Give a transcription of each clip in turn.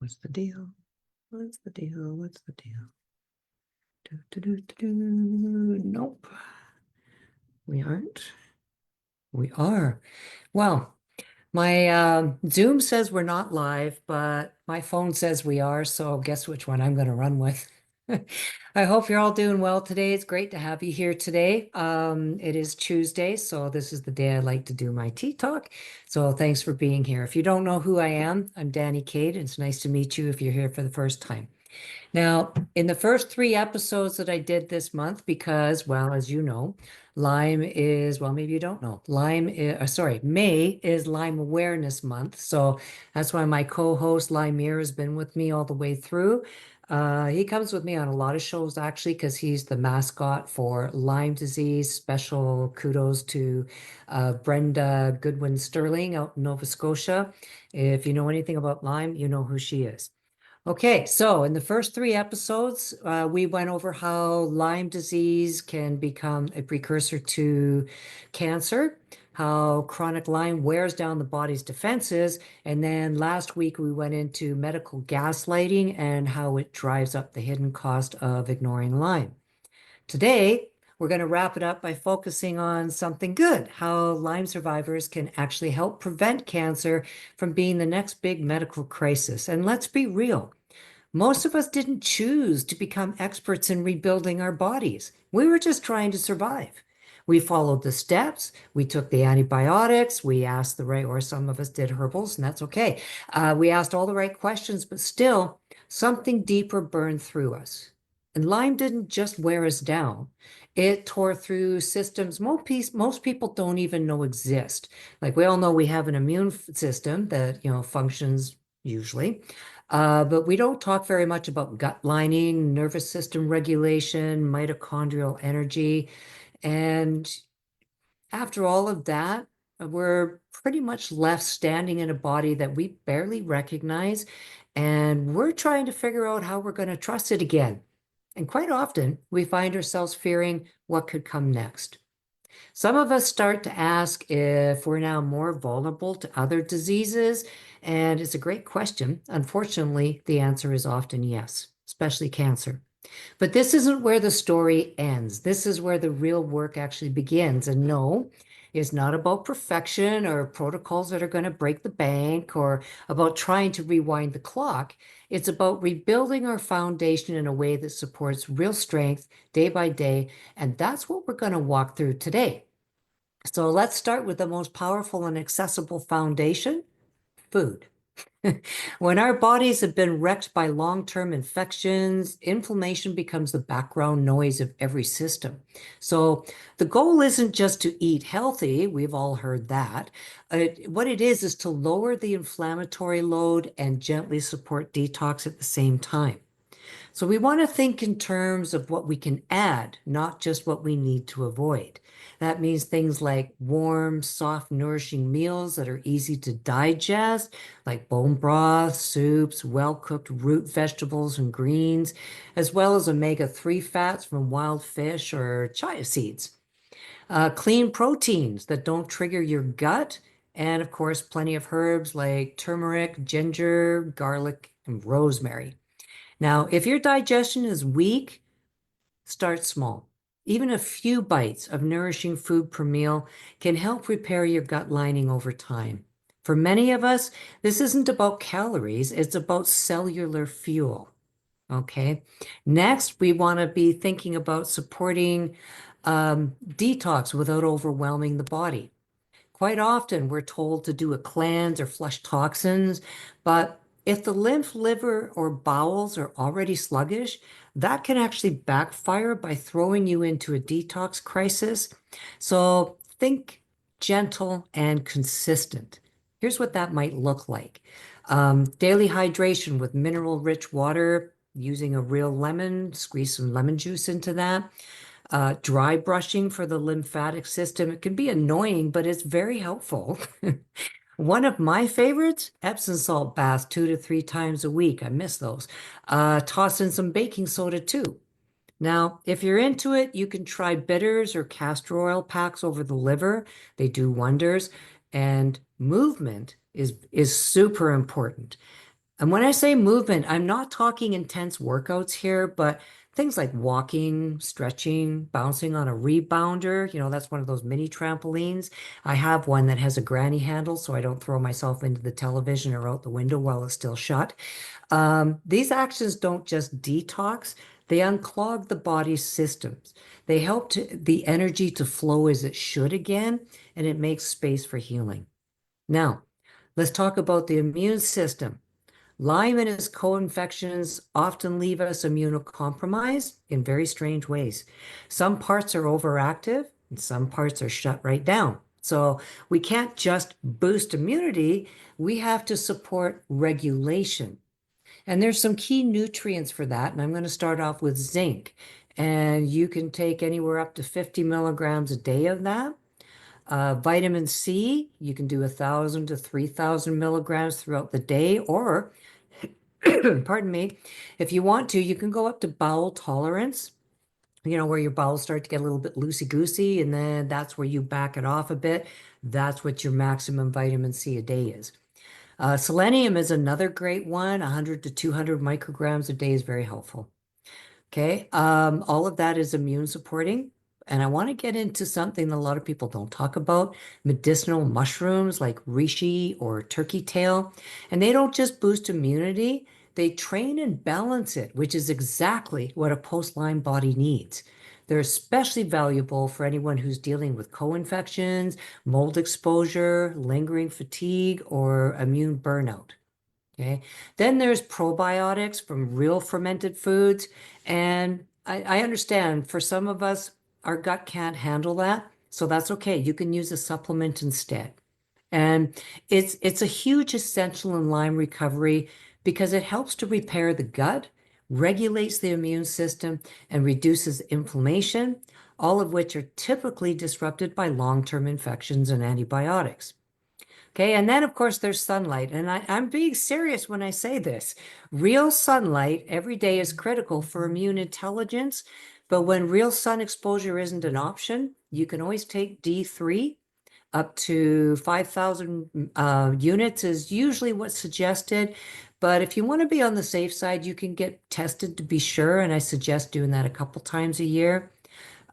What's the deal? What's the deal? What's the deal? Nope, we aren't. We are. Well, my Zoom says we're not live, but my phone says we are. So guess which one I'm going to run with. I hope you're all doing well today. It's great to have you here today. It is Tuesday, so this is the day I like to do my tea talk. So thanks for being here. If you don't know who I am, I'm Danny Cade. It's nice to meet you if you're here for the first time. Now, in the first 3 episodes that I did this month, because, well, as you know, Lyme is, well, maybe you don't know, May is Lyme Awareness Month. So that's why my co-host Lymeer has been with me all the way through. He comes with me on a lot of shows actually, because he's the mascot for Lyme disease. Special kudos to Brenda Goodwin Sterling out in Nova Scotia. If you know anything about Lyme, you know who she is. Okay, so in the first 3 episodes, we went over how Lyme disease can become a precursor to cancer, how chronic Lyme wears down the body's defenses, and then last week we went into medical gaslighting and how it drives up the hidden cost of ignoring Lyme. Today, we're going to wrap it up by focusing on something good, how Lyme survivors can actually help prevent cancer from being the next big medical crisis. And let's be real. Most of us didn't choose to become experts in rebuilding our bodies. We were just trying to survive. We followed the steps. We took the antibiotics. We asked the right, or some of us did herbals, and that's okay. We asked all the right questions, but still, something deeper burned through us. And Lyme didn't just wear us down. It tore through systems most people don't even know exist. Like we all know we have an immune system that, functions usually. But we don't talk very much about gut lining, nervous system regulation, mitochondrial energy. And after all of that, we're pretty much left standing in a body that we barely recognize. And we're trying to figure out how we're going to trust it again. And quite often, we find ourselves fearing what could come next. Some of us start to ask if we're now more vulnerable to other diseases, and it's a great question. Unfortunately, the answer is often yes, especially cancer. But this isn't where the story ends. This is where the real work actually begins. And no, it's not about perfection or protocols that are going to break the bank or about trying to rewind the clock. It's about rebuilding our foundation in a way that supports real strength day by day. And that's what we're going to walk through today. So let's start with the most powerful and accessible foundation, food. When our bodies have been wrecked by long-term infections, inflammation becomes the background noise of every system. So the goal isn't just to eat healthy, we've all heard that. What it is to lower the inflammatory load and gently support detox at the same time. So we want to think in terms of what we can add, not just what we need to avoid. That means things like warm, soft, nourishing meals that are easy to digest, like bone broth, soups, well-cooked root vegetables and greens, as well as omega-3 fats from wild fish or chia seeds. Clean proteins that don't trigger your gut, and of course, plenty of herbs like turmeric, ginger, garlic, and rosemary. Now, if your digestion is weak, start small. Even a few bites of nourishing food per meal can help repair your gut lining over time. For many of us, this isn't about calories, it's about cellular fuel. Okay. Next, we want to be thinking about supporting detox without overwhelming the body. Quite often, we're told to do a cleanse or flush toxins, but if the lymph, liver, or bowels are already sluggish, that can actually backfire by throwing you into a detox crisis. So think gentle and consistent. Here's what that might look like. Daily hydration with mineral-rich water, using a real lemon, squeeze some lemon juice into that. Dry brushing for the lymphatic system. It can be annoying, but it's very helpful. One of my favorites, Epsom salt baths 2 to 3 times a week. I miss those. Toss in some baking soda too. Now, if you're into it, you can try bitters or castor oil packs over the liver. They do wonders. And movement is super important. And when I say movement, I'm not talking intense workouts here, but things like walking, stretching, bouncing on a rebounder. That's one of those mini trampolines. I have one that has a granny handle so I don't throw myself into the television or out the window while it's still shut. These actions don't just detox, they unclog the body's systems. They help the energy to flow as it should again, and it makes space for healing. Now, let's talk about the immune system. Lyme and its co-infections often leave us immunocompromised in very strange ways. Some parts are overactive and some parts are shut right down. So we can't just boost immunity, we have to support regulation. And there's some key nutrients for that. And I'm going to start off with zinc. And you can take anywhere up to 50 milligrams a day of that. Vitamin C, you can do 1,000 to 3,000 milligrams throughout the day, or pardon me, if you want to, you can go up to bowel tolerance, where your bowels start to get a little bit loosey-goosey, and then that's where you back it off a bit. That's what your maximum vitamin C a day is. Selenium is another great one. 100 to 200 micrograms a day is very helpful. Okay, all of that is immune supporting. And I want to get into something that a lot of people don't talk about, medicinal mushrooms like reishi or turkey tail. And they don't just boost immunity, they train and balance it, which is exactly what a post-Lyme body needs. They're especially valuable for anyone who's dealing with co-infections, mold exposure, lingering fatigue, or immune burnout. Okay. Then there's probiotics from real fermented foods. And I understand for some of us, our gut can't handle that. So that's okay. You can use a supplement instead. And it's a huge essential in Lyme recovery because it helps to repair the gut, regulates the immune system, and reduces inflammation, all of which are typically disrupted by long-term infections and antibiotics. Okay, and then of course there's sunlight, and I'm being serious when I say this. Real sunlight every day is critical for immune intelligence, but when real sun exposure isn't an option, you can always take D3. Up to 5,000 units is usually what's suggested. But if you want to be on the safe side, you can get tested to be sure, and I suggest doing that a couple times a year.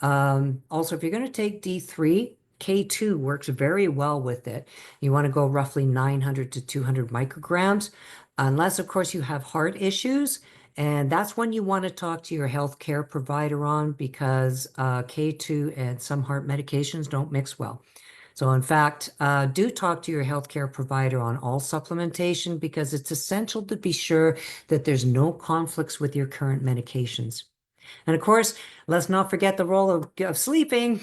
Also, if you're going to take D3, K2 works very well with it. You want to go roughly 900 to 200 micrograms, unless, of course, you have heart issues. And that's when you want to talk to your healthcare provider on because K2 and some heart medications don't mix well. So, in fact, do talk to your healthcare provider on all supplementation because it's essential to be sure that there's no conflicts with your current medications. And of course, let's not forget the role of sleeping.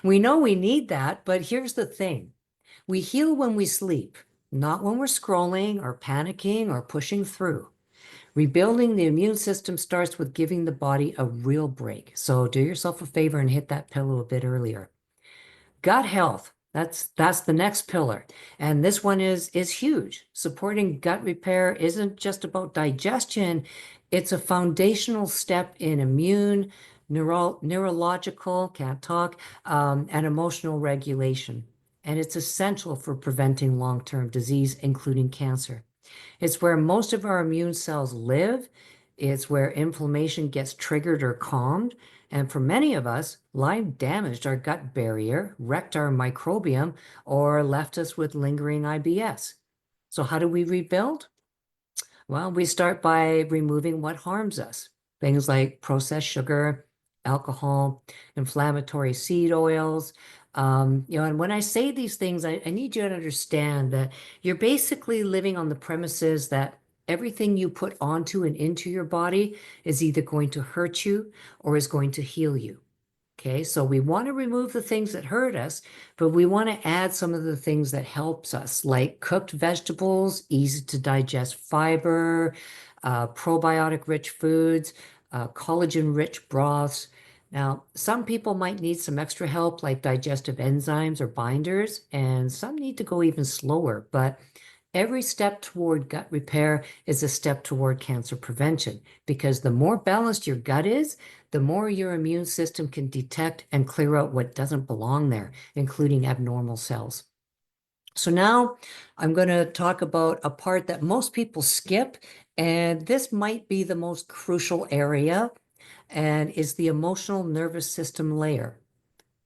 We know we need that, but here's the thing. We heal when we sleep, not when we're scrolling or panicking or pushing through. Rebuilding the immune system starts with giving the body a real break. So do yourself a favor and hit that pillow a bit earlier. Gut health, that's the next pillar. And this one is huge. Supporting gut repair isn't just about digestion, it's a foundational step in immune, neurological, can't talk, and emotional regulation. And it's essential for preventing long-term disease, including cancer. It's where most of our immune cells live. It's where inflammation gets triggered or calmed. And for many of us, Lyme damaged our gut barrier, wrecked our microbiome, or left us with lingering IBS. So how do we rebuild? Well, we start by removing what harms us. Things like processed sugar, alcohol, inflammatory seed oils. And when I say these things, I need you to understand that you're basically living on the premises that everything you put onto and into your body is either going to hurt you or is going to heal you. Okay, so we want to remove the things that hurt us, but we want to add some of the things that helps us, like cooked vegetables, easy to digest fiber, probiotic-rich foods, collagen-rich broths. Now, some people might need some extra help, like digestive enzymes or binders, and some need to go even slower, but every step toward gut repair is a step toward cancer prevention because the more balanced your gut is, the more your immune system can detect and clear out what doesn't belong there, including abnormal cells. So now I'm going to talk about a part that most people skip, and this might be the most crucial area, and is the emotional nervous system layer.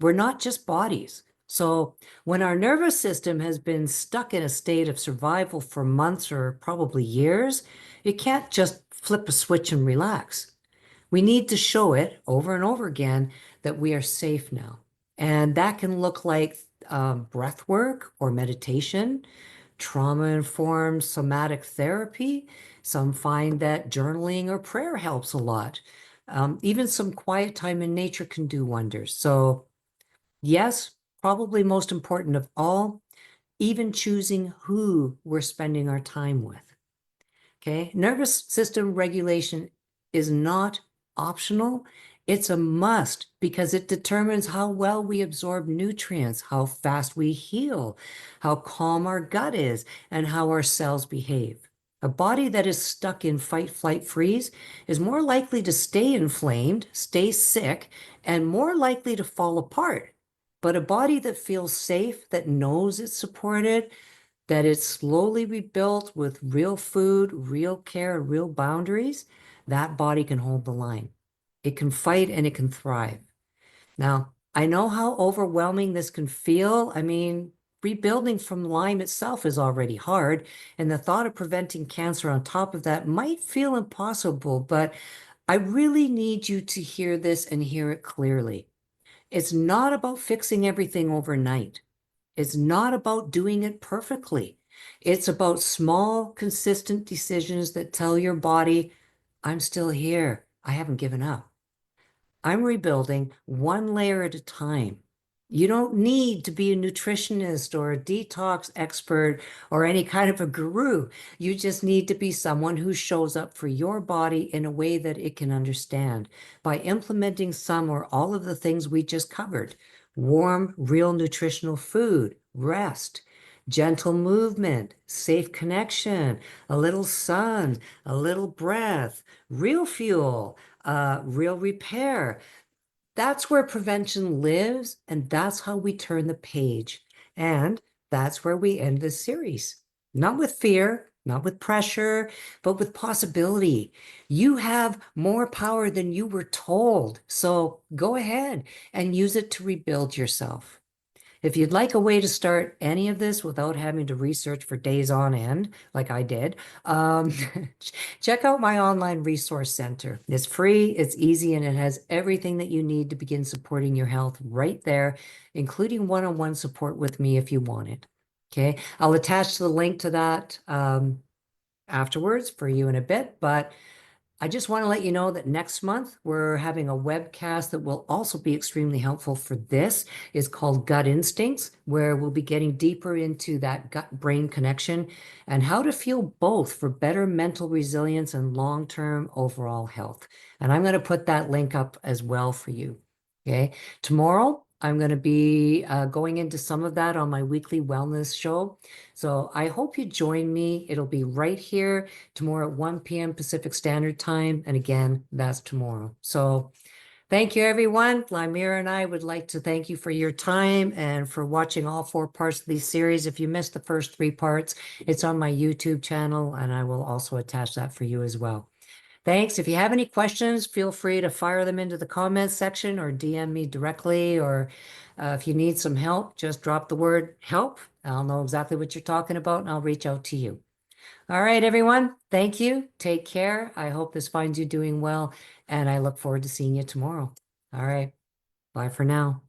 We're not just bodies. So when our nervous system has been stuck in a state of survival for months or probably years, it can't just flip a switch and relax. We need to show it over and over again that we are safe now. And that can look like breath work or meditation, trauma-informed somatic therapy. Some find that journaling or prayer helps a lot. Even some quiet time in nature can do wonders. So yes, probably most important of all, even choosing who we're spending our time with. Okay, nervous system regulation is not optional. It's a must because it determines how well we absorb nutrients, how fast we heal, how calm our gut is, and how our cells behave. A body that is stuck in fight, flight, freeze is more likely to stay inflamed, stay sick, and more likely to fall apart. But a body that feels safe, that knows it's supported, that it's slowly rebuilt with real food, real care, and real boundaries, that body can hold the line. It can fight and it can thrive. Now, I know how overwhelming this can feel. I mean, rebuilding from Lyme itself is already hard, and the thought of preventing cancer on top of that might feel impossible, but I really need you to hear this and hear it clearly. It's not about fixing everything overnight. It's not about doing it perfectly. It's about small, consistent decisions that tell your body, I'm still here. I haven't given up. I'm rebuilding one layer at a time. You don't need to be a nutritionist or a detox expert or any kind of a guru. You just need to be someone who shows up for your body in a way that it can understand by implementing some or all of the things we just covered. Warm, real nutritional food, rest, gentle movement, safe connection, a little sun, a little breath, real fuel, real repair. That's where prevention lives, and that's how we turn the page. And that's where we end this series. Not with fear, not with pressure, but with possibility. You have more power than you were told. So go ahead and use it to rebuild yourself. If you'd like a way to start any of this without having to research for days on end, like I did, um, check out my online resource center. It's free, it's easy, and it has everything that you need to begin supporting your health right there, including one-on-one support with me if you want it. Okay, I'll attach the link to that afterwards for you in a bit, but I just want to let you know that next month we're having a webcast that will also be extremely helpful for this. It's called Gut Instincts, where we'll be getting deeper into that gut-brain connection and how to feel both for better mental resilience and long-term overall health. And I'm going to put that link up as well for you. Okay. Tomorrow, I'm going to be going into some of that on my weekly wellness show. So I hope you join me. It'll be right here tomorrow at 1 p.m. Pacific Standard Time. And again, that's tomorrow. So thank you, everyone. Lymira and I would like to thank you for your time and for watching all 4 parts of these series. If you missed the first 3 parts, it's on my YouTube channel, and I will also attach that for you as well. Thanks. If you have any questions, feel free to fire them into the comments section or DM me directly. Or if you need some help, just drop the word help. I'll know exactly what you're talking about and I'll reach out to you. All right, everyone. Thank you. Take care. I hope this finds you doing well, and I look forward to seeing you tomorrow. All right. Bye for now.